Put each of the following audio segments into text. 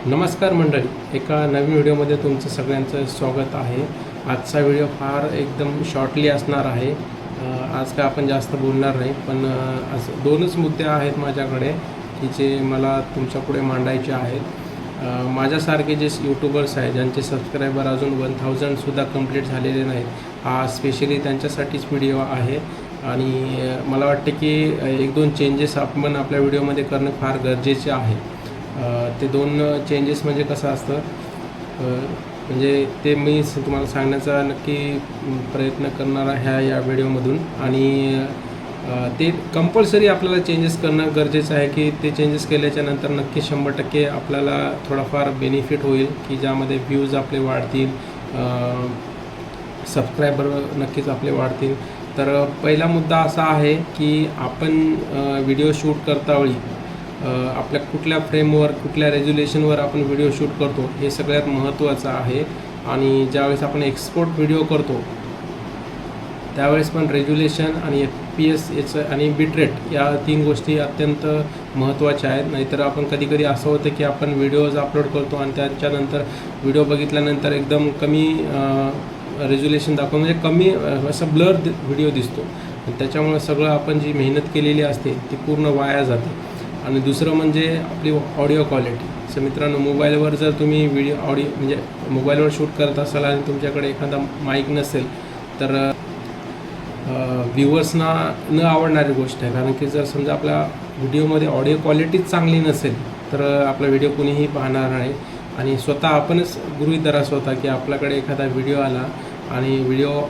नमस्कार मंडळी, एका नवीन व्हिडिओमध्ये तुमचं सगळ्यांचं स्वागत आहे. आजचा व्हिडिओ फार एकदम शॉर्टली असणार आहे. आज काय आपण जास्त बोलणार नाही, पण आज दोनच मुद्दे आहेत माझ्याकडे की जे मला तुमच्यापुढे मांडायचे आहेत. माझ्यासारखे जे यूट्यूबर्स आहेत ज्यांचे सबस्क्रायबर अजून 1000सुद्धा कंप्लीट झालेले नाहीत, हा स्पेशली त्यांच्यासाठीच व्हिडिओ आहे. आणि मला वाटते की एक दोन चेंजेस आपण आपल्या व्हिडिओमध्ये करणं फार गरजेचे आहे. ते दोन चेंजेस म्हणजे कसं असतं, म्हणजे ते मी तुम्हाला सांगण्याचा नक्की प्रयत्न करणार आहे या व्हिडिओमधून. आणि ते कंपल्सरी आपल्याला चेंजेस करणं गरजेचं आहे की ते चेंजेस केल्याच्या नंतर नक्की 100% आपल्याला थोडाफार बेनिफिट होईल की ज्यामध्ये व्ह्यूज आपले वाढतील, सबस्क्रायबर नक्कीच आपले वाढतील. तर पहिला मुद्दा असा आहे की आपण व्हिडिओ शूट करतावेळी आपल्या कुठल्या फ्रेमवर, कुठल्या रेझोल्युशनवर आपण व्हिडिओ शूट करतो हे सगळ्यात महत्त्वाचं आहे. आणि ज्यावेळेस आपण एक्सपोर्ट व्हिडिओ करतो त्यावेळेस पण रेझोल्युशन आणि FPS याचं आणि बिटरेट या 3 गोष्टी अत्यंत महत्त्वाच्या आहेत. नाहीतर आपण कधीकधी असं होतं की आपण व्हिडिओज अपलोड करतो आणि त्याच्यानंतर व्हिडिओ बघितल्यानंतर एकदम कमी रेझोल्युशन दाखवतो, म्हणजे कमी असं ब्लर व्हिडिओ दिसतो. त्याच्यामुळे सगळं आपण जी मेहनत केलेली असते ती पूर्ण वाया जाते. आणि दुसरं म्हणजे आपली ऑडिओ क्वालिटी. सो मित्रांनो, मोबाईलवर जर तुम्ही ऑडिओ म्हणजे मोबाईलवर शूट करत असाल आणि तुमच्याकडे एखादा माईक नसेल तर व्ह्यूअर्सना न आवडणारी गोष्ट आहे. कारण की जर समजा आपल्या व्हिडिओमध्ये ऑडिओ क्वालिटीच चांगली नसेल तर आपला व्हिडिओ कुणीही पाहणार नाही. आणि स्वतः आपणच गृहीत धरा स्वतः की आपल्याकडे एखादा व्हिडिओ आला आणि व्हिडिओ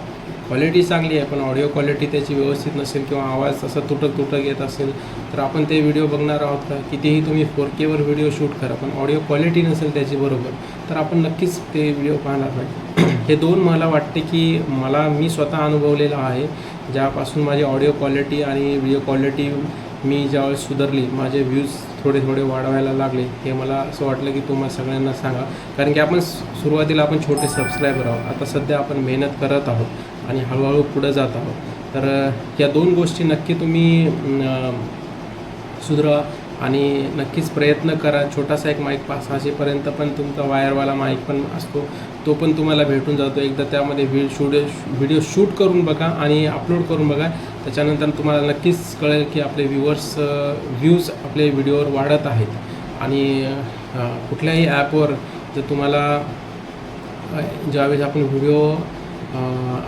क्वालिटी चांगली आहे पण ऑडिओ क्वालिटी त्याची व्यवस्थित नसेल किंवा आवाज असा तुटक येत असेल तर आपण ते व्हिडिओ बघणार आहोत का? कितीही तुम्ही 4Kवर व्हिडिओ शूट करा पण ऑडिओ क्वालिटी नसेल त्याची बरोबर तर आपण नक्कीच ते व्हिडिओ पाहणार नाही. हे दोन मला वाटते की मी स्वतः अनुभवलेलं आहे. ज्यापासून माझी ऑडिओ क्वालिटी आणि व्हिडिओ क्वालिटी मी ज्यावेळेस सुधारली, माझे व्ह्यूज थोडे वाढवायला लागले, हे मला असं वाटलं की तुम्हाला सगळ्यांना सांगा. कारण की आपण सुरुवातीला आपण छोटे सबस्क्रायबर आहोत, आता सध्या आपण मेहनत करत आहोत आणि हळूहळू पुढं जात आहोत. तर या 2 गोष्टी नक्की तुम्ही सुधारा आणि नक्कीच प्रयत्न करा. छोटासा एक माईक 500-600पर्यंत पण तुमचा वायरवाला माईक पण असतो, तो पण तुम्हाला भेटून जातो. एकदा त्यामध्ये व्हिडिओ शूट करून बघा आणि अपलोड करून बघा. त्याच्यानंतर तुम्हाला नक्कीच कळेल की आपले व्ह्यूज आपले व्हिडिओवर वाढत आहेत. आणि कुठल्याही ॲपवर जर तुम्हाला ज्यावेळेस आपण व्हिडिओ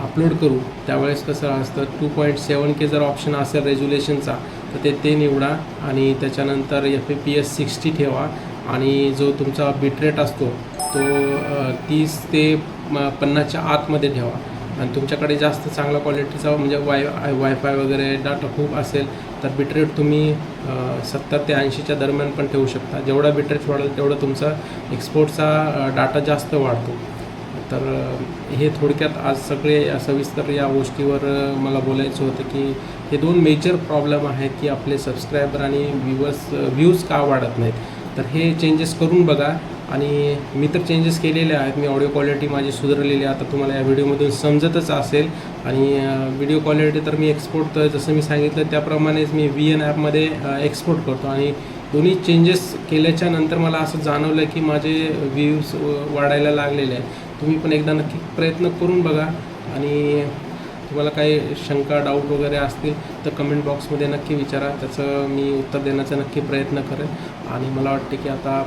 अपलोड करू त्यावेळेस कसं असतं, 2.7K जर ऑप्शन असेल रेझोल्युशनचा तर ते निवडा आणि त्याच्यानंतर FPS 60 ठेवा. आणि जो तुमचा बिटरेट असतो तो 30 ते 50च्या आतमध्ये ठेवा. आणि तुमच्याकडे जास्त चांगला क्वालिटीचा म्हणजे वायफाय वगैरे डाटा खूप असेल तर बिटरेट तुम्ही 70 ते 80च्या दरम्यान पण ठेवू शकता. जेवढा बिटरेट वाढेल तेवढं तुमचा एक्सपोर्टचा डाटा जास्त वाढतो. तर हे थोडक्यात आज सगळे सविस्तर या गोष्टीवर मला बोलायचं होतं की हे 2 मेजर प्रॉब्लेम आहेत की आपले सबस्क्रायबर आणि व्ह्यूज का वाढत नाहीत. तर हे चेंजेस करून बघा. आणि मी तर चेंजेस केलेले आहेत, मी ऑडिओ क्वालिटी माझी सुधारलेली आता तुम्हाला या व्हिडिओमधून समजतच असेल. आणि व्हिडिओ क्वालिटी तर मी एक्सपोर्ट जसं मी सांगितलं त्याप्रमाणेच मी VN ॲपमध्ये एक्सपोर्ट करतो. आणि दोन्ही चेंजेस केल्याच्या नंतर मला असं जाणवलं की माझे व्ह्यूज वाढायला लागलेले आहे. तुम्ही पण एकदा नक्की प्रयत्न करून बघा. आणि तुम्हाला काही शंका, डाऊट वगैरे असतील तर कमेंट बॉक्समध्ये नक्की विचारा, त्याचं मी उत्तर देण्याचा नक्की प्रयत्न करेन. आणि मला वाटते की आता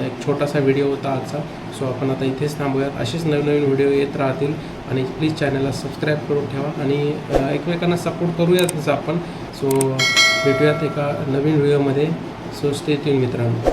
एक छोटासा व्हिडिओ होता आजचा, सो आपण आता इथेच थांबूयात. असेच नवीन व्हिडिओ येत राहतील आणि प्लीज चॅनलला सबस्क्राईब करून ठेवा आणि एकमेकांना सपोर्ट करूयातच आपण. सो भेटूयात एका नवीन व्हिडिओमध्ये. सो स्टे ट्यून मित्रांनो.